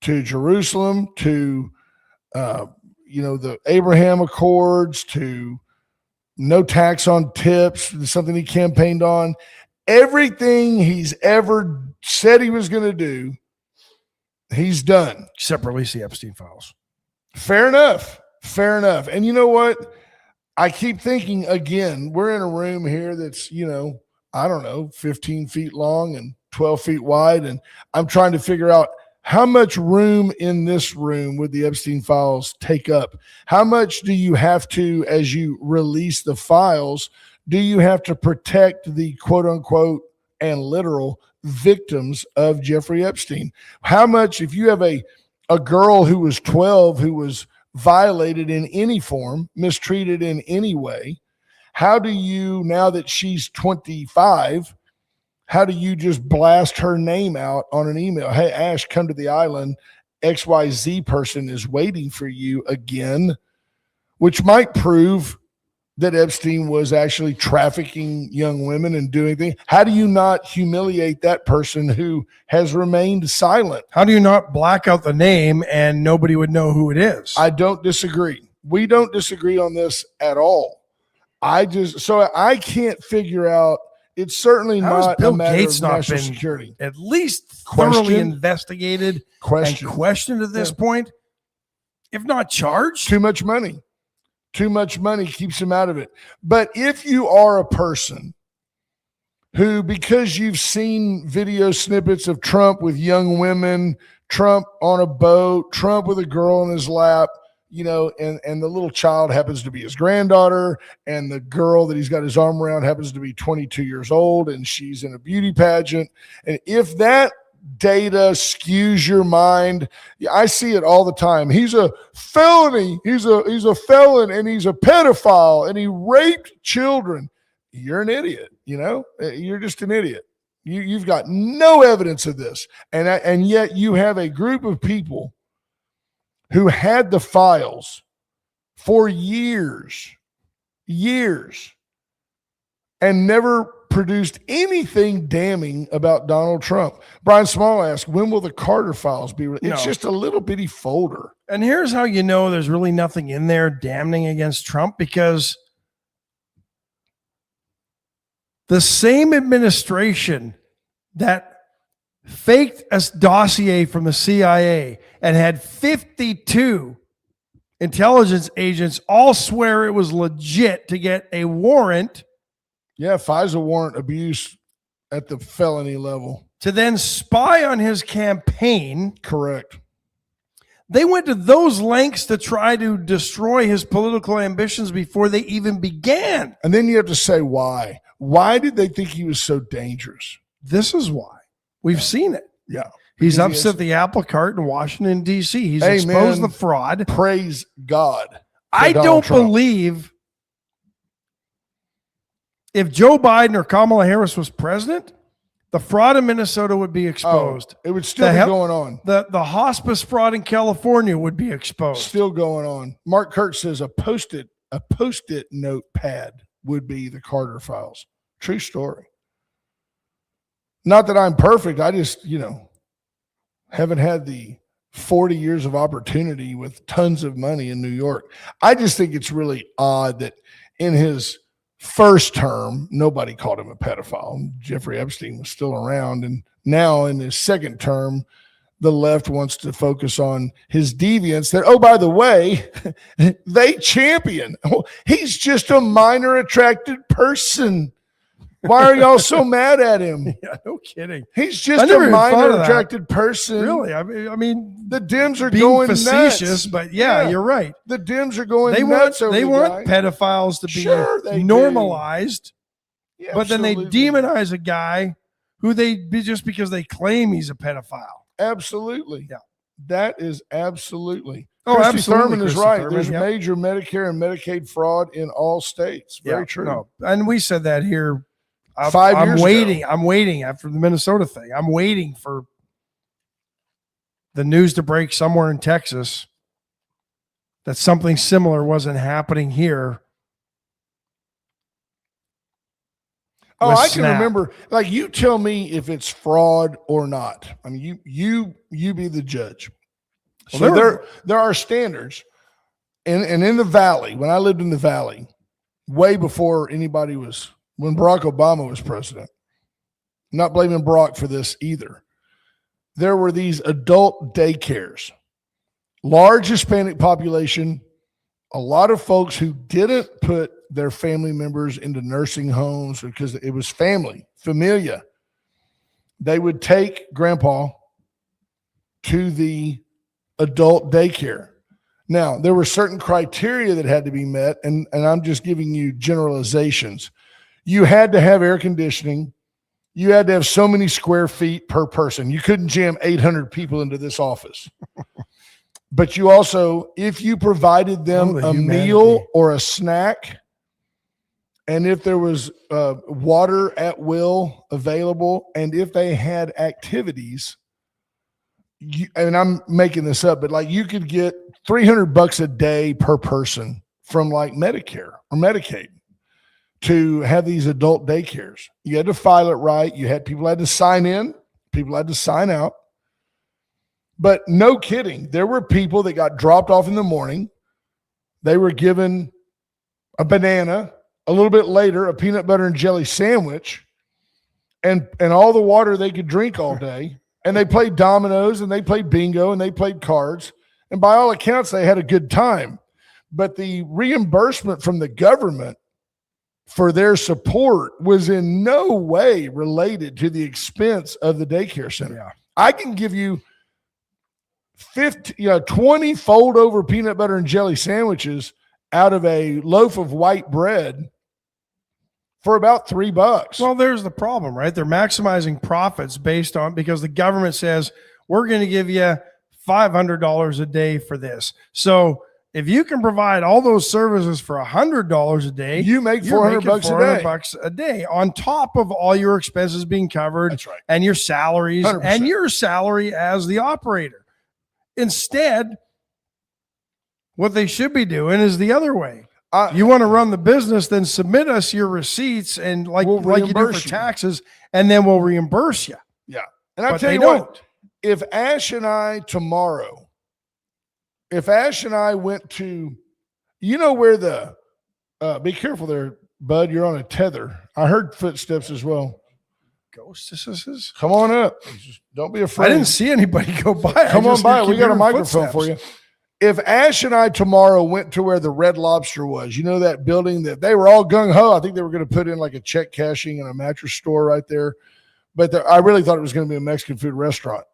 to Jerusalem, to the Abraham Accords, to no tax on tips, something he campaigned on, everything he's ever said he was going to do, he's done. Except release the Epstein files. Fair enough. And you know what? I keep thinking, again, we're in a room here that's, 15 feet long and 12 feet wide. And I'm trying to figure out, how much room in this room would the Epstein files take up? How much do you have to, as you release the files, do you have to protect the quote unquote and literal victims of Jeffrey Epstein? How much, if you have a girl who was 12 who was violated in any form, mistreated in any way, how do you, now that she's 25, how do you just blast her name out on an email? Hey, Ash, come to the island. XYZ person is waiting for you again, which might prove that Epstein was actually trafficking young women and doing things. How do you not humiliate that person who has remained silent? How do you not black out the name and nobody would know who it is? I don't disagree. We don't disagree on this at all. I can't figure out. It's certainly not Bill a matter Gates of not national been security. At least thoroughly investigated and questioned at this point, if not charged. Too much money keeps him out of it. But if you are a person who, because you've seen video snippets of Trump with young women, Trump on a boat, Trump with a girl in his lap, and the little child happens to be his granddaughter, and the girl that he's got his arm around happens to be 22 years old, and she's in a beauty pageant. And if that data skews your mind, I see it all the time. He's a felony. He's a felon, and he's a pedophile, and he raped children. You're an idiot. You're just an idiot. You've got no evidence of this, and yet you have a group of people who had the files for years, and never produced anything damning about Donald Trump. Brian Small asked, when will the Carter files be released? It's just a little bitty folder. And here's how you know there's really nothing in there damning against Trump, because the same administration that faked a dossier from the CIA and had 52 intelligence agents all swear it was legit to get a warrant. Yeah, FISA warrant abuse at the felony level. To then spy on his campaign. Correct. They went to those lengths to try to destroy his political ambitions before they even began. And then you have to say why. Why did they think he was so dangerous? This is why. We've seen it. Yeah. He's upset the apple cart in Washington, D.C. He's exposed the fraud. Praise God. I don't believe if Joe Biden or Kamala Harris was president, The fraud in Minnesota would be exposed. It would still be going on. The hospice fraud in California would be exposed. Still going on. Mark Kirk says a post-it notepad would be the Carter files. True story. Not that I'm perfect. I just, haven't had the 40 years of opportunity with tons of money in New York. I just think it's really odd that in his first term, nobody called him a pedophile. Jeffrey Epstein was still around. And now in his second term, the left wants to focus on his deviance that, oh, by the way, they champion. Oh, he's just a minor attracted person. Why are y'all so mad at him? Yeah, no kidding. He's just a minor attracted person. Really? I mean, the Dems are being going facetious, nuts. but yeah, you're right. The Dems are going nuts. They want pedophiles to be normalized, yeah, but then they demonize a guy who just because they claim he's a pedophile. Absolutely. Yeah. That is absolutely. Oh, Christy absolutely. Thurman is right. There's yep. major Medicare and Medicaid fraud in all states. Very true. No. And we said that here. 5 years ago. I'm I'm waiting after the Minnesota thing. I'm waiting for the news to break somewhere in Texas that something similar wasn't happening here. Oh, I can remember. Like, you tell me if it's fraud or not. I mean, you be the judge. So there are standards, and in the Valley, when I lived in the Valley, way before anybody was. When Barack Obama was president, not blaming Barack for this either, there were these adult daycares, large Hispanic population, a lot of folks who didn't put their family members into nursing homes because it was familia. They would take grandpa to the adult daycare. Now, there were certain criteria that had to be met, and I'm just giving you generalizations. You had to have air conditioning. You had to have so many square feet per person. You couldn't jam 800 people into this office. But you also, if you provided them a meal or a snack, and if there was water at will available, and if they had activities, and I'm making this up, but like you could get $300 a day per person from like Medicare or Medicaid to have these adult daycares. You had to file it right. People had to sign in, people had to sign out. But no kidding, there were people that got dropped off in the morning. They were given a banana, a little bit later, a peanut butter and jelly sandwich, and all the water they could drink all day. And they played dominoes, and they played bingo, and they played cards. And by all accounts, they had a good time. But the reimbursement from the government for their support was in no way related to the expense of the daycare center. Yeah. I can give you 20 fold over peanut butter and jelly sandwiches out of a loaf of white bread for about $3. Well, there's the problem, right? They're maximizing profits because the government says we're going to give you $500 a day for this. So if you can provide all those services for $100 a day, you make $400 a day on top of all your expenses being covered. That's right. And your salaries 100%. And your salary as the operator. Instead, what they should be doing is the other way. You want to run the business, then submit us your receipts and like you do for taxes, and then we'll reimburse you. Yeah. And I tell you what, if Ash and I went to, where be careful there, bud, you're on a tether. I heard footsteps as well. Ghostesses? Come on up. Just don't be afraid. I didn't see anybody go by. Come on by. We got a microphone for you. If Ash and I tomorrow went to where the Red Lobster was, that building that they were all gung-ho. I think they were going to put in like a check cashing and a mattress store right there. But I really thought it was going to be a Mexican food restaurant.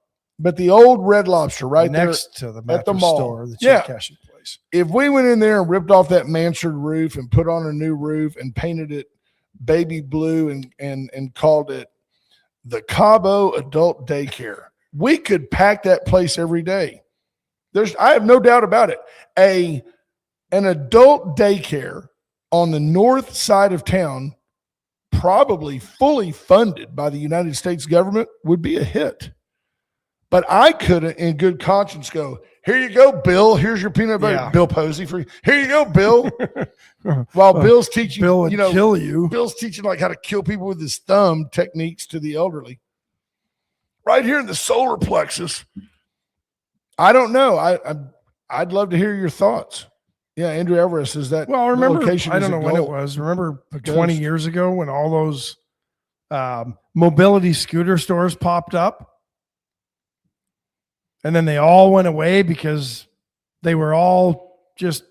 But the old Red Lobster right next to the mattress at the mall store, the check cashing place. If we went in there and ripped off that mansard roof and put on a new roof and painted it baby blue and called it the Cabo Adult Daycare, we could pack that place every day. I have no doubt about it. An adult daycare on the north side of town probably fully funded by the United States government would be a hit. But I couldn't in good conscience go, here you go, Bill. Here's your peanut butter. Yeah. Bill Posey for you. Here you go, Bill. While Bill's teaching, Bill would kill you. Bill's teaching like how to kill people with his thumb techniques to the elderly. Right here in the solar plexus. I don't know. I'd love to hear your thoughts. Yeah, Andrew Alvarez says that. Well, remember, location I don't know when it was. Remember 20 years ago when all those mobility scooter stores popped up? And then they all went away because they were all just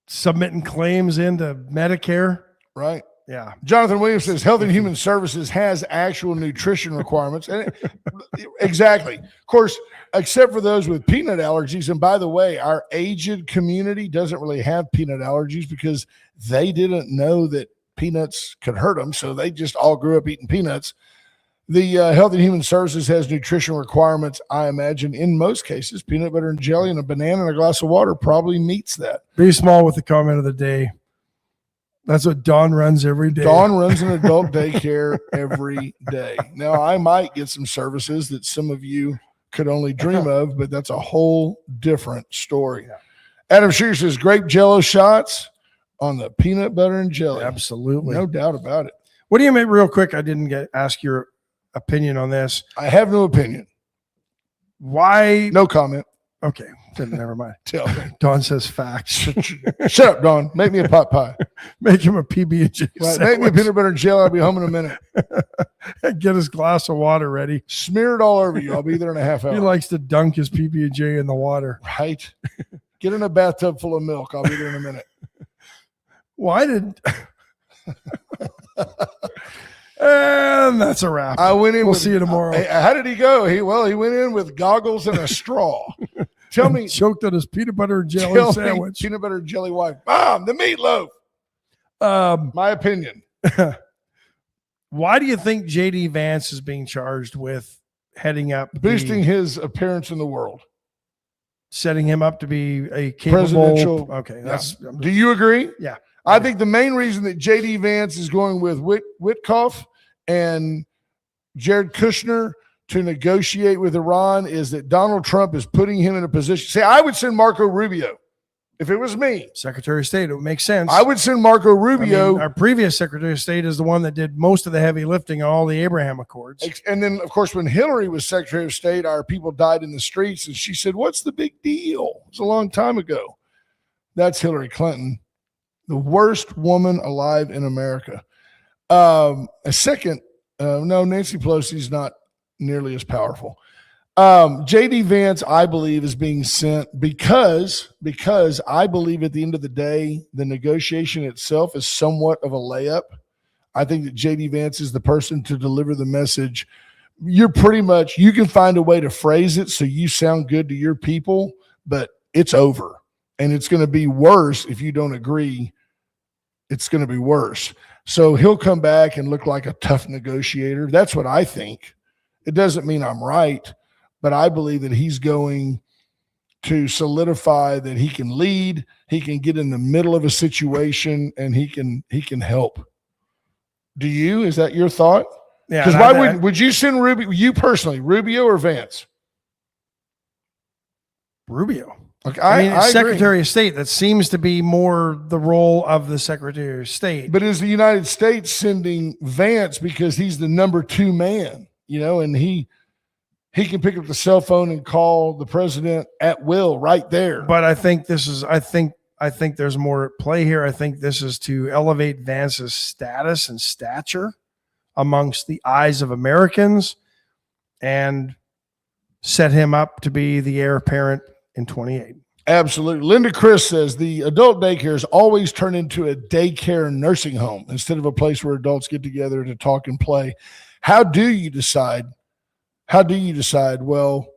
submitting claims into Medicare. Right. Yeah. Jonathan Williams says Health and Human Services has actual nutrition requirements. And exactly. Of course, except for those with peanut allergies. And by the way, our aged community doesn't really have peanut allergies because they didn't know that peanuts could hurt them. So they just all grew up eating peanuts. The Health and Human Services has nutrition requirements. I imagine in most cases, peanut butter and jelly and a banana and a glass of water probably meets that. Be small with the comment of the day. That's what Dawn runs every day. Dawn runs an adult daycare every day. Now, I might get some services that some of you could only dream of, but that's a whole different story. Yeah. Adam Shear says grape jello shots on the peanut butter and jelly. Absolutely. No doubt about it. What do you make real quick? I didn't ask your opinion on this. I have no opinion. Why? No comment. Okay. Then never mind. Tell me. Dawn says facts. Shut up, Dawn. Make me a pot pie. Make him a PB&J right. Make me a peanut butter and jelly. I'll be home in a minute. Get his glass of water ready. Smear it all over you. I'll be there in a half hour. He likes to dunk his PB&J in the water. Right. Get in a bathtub full of milk. I'll be there in a minute. Why did... And that's a wrap. I went in. We'll see you tomorrow. How did he go? He went in with goggles and a straw. Tell me, choked on his peanut butter and jelly sandwich. Peanut butter and jelly wife. Mom, the meatloaf. My opinion. Why do you think JD Vance is being charged with heading up, boosting his appearance in the world, setting him up to be a capable? Okay, that's. Yeah. Do you agree? Yeah. I think the main reason that JD Vance is going with Witkoff and Jared Kushner to negotiate with Iran is that Donald Trump is putting him in a position. See, I would send Marco Rubio if it was me. Secretary of State, it would make sense. I would send Marco Rubio. Our previous Secretary of State is the one that did most of the heavy lifting on all the Abraham Accords. And then, of course, when Hillary was Secretary of State, our people died in the streets, and she said, "What's the big deal?" It was a long time ago. That's Hillary Clinton. The worst woman alive in America. A second, no, Nancy Pelosi's not nearly as powerful. JD Vance, I believe, is being sent because I believe at the end of the day, the negotiation itself is somewhat of a layup. I think that JD Vance is the person to deliver the message. You can find a way to phrase it so you sound good to your people, but it's over. And it's going to be worse if you don't agree. It's going to be worse. So he'll come back and look like a tough negotiator. That's what I think. It doesn't mean I'm right, but I believe that he's going to solidify that he can lead, he can get in the middle of a situation, and he can help. Do you? Is that your thought? Yeah. Because why would you send Rubio? You personally, Rubio or Vance? Rubio. Okay, I mean, I Secretary agree. of State, that seems to be more the role of the Secretary of State. But is the United States sending Vance because he's the number 2 man, and he can pick up the cell phone and call the president at will right there. But I think there's more at play here. I think this is to elevate Vance's status and stature amongst the eyes of Americans and set him up to be the heir apparent in 28. Absolutely. Linda Chris says the adult daycares always turn into a daycare nursing home instead of a place where adults get together to talk and play. How do you decide? Well,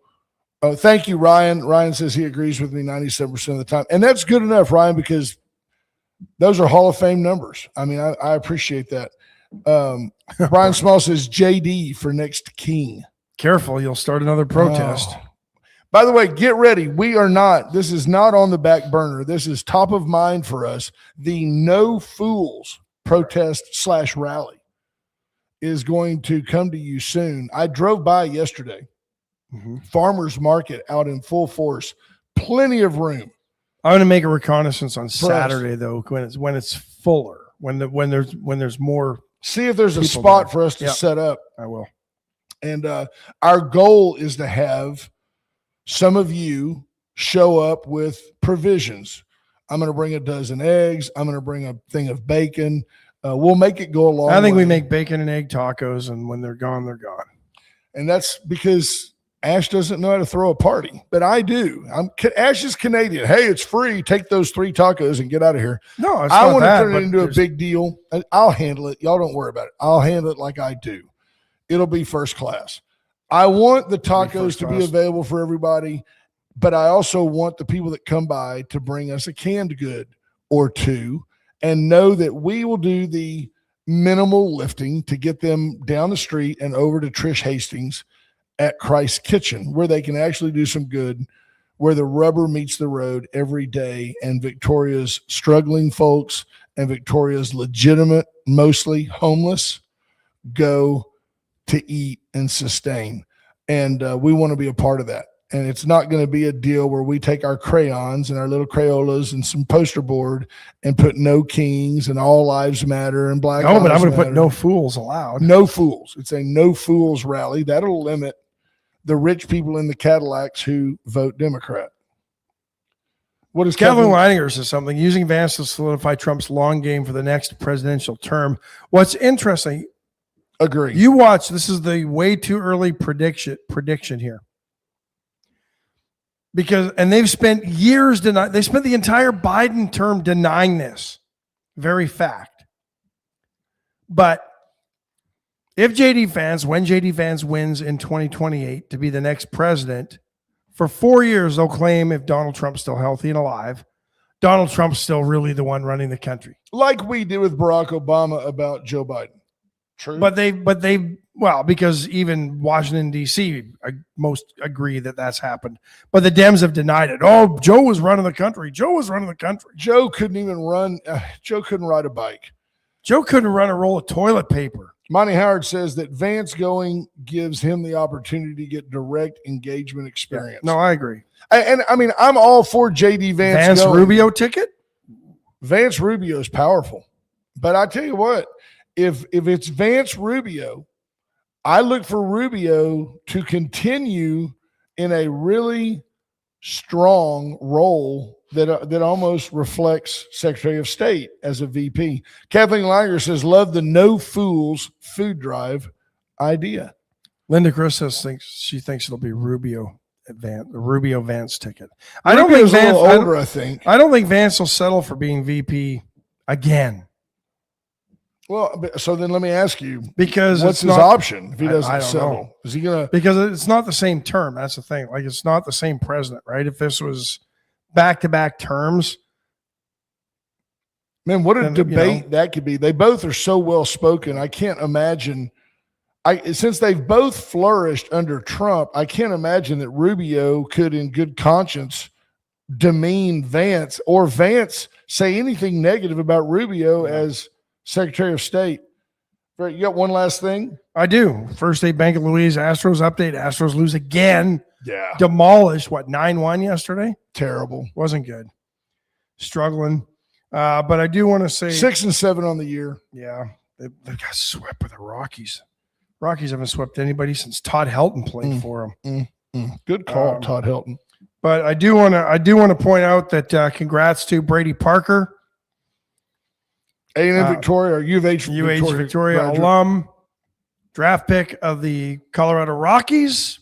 thank you, Ryan. Ryan says he agrees with me 97% of the time. And that's good enough, Ryan, because those are Hall of Fame numbers. I mean, I appreciate that. Brian Small says JD for next king. Careful, you'll start another protest. Oh. By the way, get ready. This is not on the back burner. This is top of mind for us. The No Fools protest /rally. is going to come to you soon. I drove by yesterday. Mm-hmm. Farmers market out in full force. Plenty of room. I'm going to make a reconnaissance on Saturday, though, when it's fuller, when there's more. See if there's a people spot there. for us to Yep. set up. I will. And our goal is to have some of you show up with provisions. I'm going to bring a dozen eggs. I'm going to bring a thing of bacon. We'll make it go along. I think we make bacon and egg tacos, and when they're gone, they're gone. And that's because Ash doesn't know how to throw a party, but I do. Ash is Canadian. Hey, it's free. Take those 3 tacos and get out of here. No, it's I not want to that, turn it but into a big deal. I'll handle it. Y'all don't worry about it. I'll handle it like I do. It'll be first class. I want the tacos to be available for everybody, but I also want the people that come by to bring us a canned good or 2 and know that we will do the minimal lifting to get them down the street and over to Trish Hastings at Christ's Kitchen, where they can actually do some good, where the rubber meets the road every day, and Victoria's struggling folks and Victoria's legitimate, mostly homeless, go to eat and sustain. And we want to be a part of that. And it's not going to be a deal where we take our crayons and our little Crayolas and some poster board and put no kings and all lives matter and black lives but I'm going to matter. put no fools allowed. No fools. It's a no fools rally. That'll limit the rich people in the Cadillacs who vote Democrat. What is Kevin Leininger says something, using Vance to solidify Trump's long game for the next presidential term. What's interesting, agree. You watch, this is the way too early prediction here. And they've spent years they spent the entire Biden term denying this very fact. But if when JD Vance wins in 2028 to be the next president, for 4 years, they'll claim, if Donald Trump's still healthy and alive, Donald Trump's still really the one running the country. Like we did with Barack Obama about Joe Biden. True. Well, because even Washington, D.C. most agree that that's happened. But the Dems have denied it. Oh, Joe was running the country. Joe couldn't even run. Joe couldn't ride a bike. Joe couldn't run a roll of toilet paper. Monty Howard says that Vance going gives him the opportunity to get direct engagement experience. Yeah, no, I agree. And I mean, I'm all for JD Vance. Vance Rubio ticket? Vance Rubio is powerful. But I tell you what, if it's Vance Rubio, I look for Rubio to continue in a really strong role that almost reflects Secretary of State as a VP. Kathleen Leininger says, love the no fools food drive idea. Linda Chris thinks it'll be Rubio Vance ticket. I don't think Vance older, I think. I don't think Vance will settle for being VP again. Well, so then let me ask you, because what's his option if he doesn't settle? Know. Is he gonna? Because it's not the same term. That's the thing. Like, it's not the same president, right? If this was back-to-back terms, man, what a debate that could be. They both are so well spoken. I can't imagine. Since they've both flourished under Trump, I can't imagine that Rubio could, in good conscience, demean Vance, or Vance say anything negative about Rubio as Secretary of State. You got one last thing? I do. First State Bank of Louise, Astros update. Astros lose again. Yeah. Demolished, 9-1 yesterday? Terrible. Wasn't good. Struggling. But I do want to say 6-7 on the year. Yeah. They got swept by the Rockies. Rockies haven't swept anybody since Todd Helton played for them. Good call, Todd Helton. But I do want to point out that congrats to Brady Parker, A&M Victoria, or U of H Victoria alum, draft pick of the Colorado Rockies,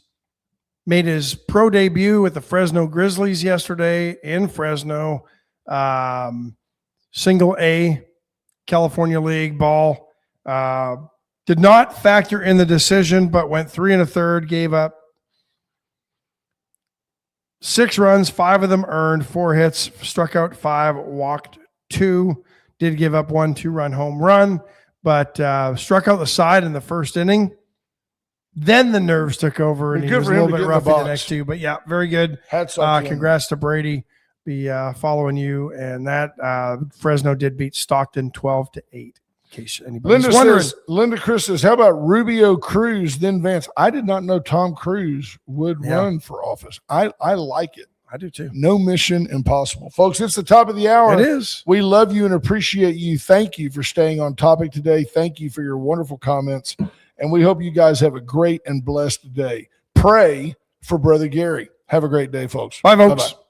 made his pro debut with the Fresno Grizzlies yesterday in Fresno. Single A California League ball. Did not factor in the decision, but went 3 1/3, gave up 6 runs, 5 of them earned, 4 hits, struck out 5, walked 2, did give up 1 2-run home run, but struck out the side in the first inning. Then the nerves took over, and he was a little bit rough in the next 2. But yeah, very good. Hats off. Congrats to Brady. Be following you, and that Fresno did beat Stockton 12-8. case anybody's wondering. Linda Chris says, how about Rubio, Cruz, then Vance? I did not know Tom Cruise would run for office. I like it. I do too. No mission impossible. Folks, it's the top of the hour. It is. We love you and appreciate you. Thank you for staying on topic today. Thank you for your wonderful comments. And we hope you guys have a great and blessed day. Pray for Brother Gary. Have a great day, folks. Bye, folks. Bye-bye.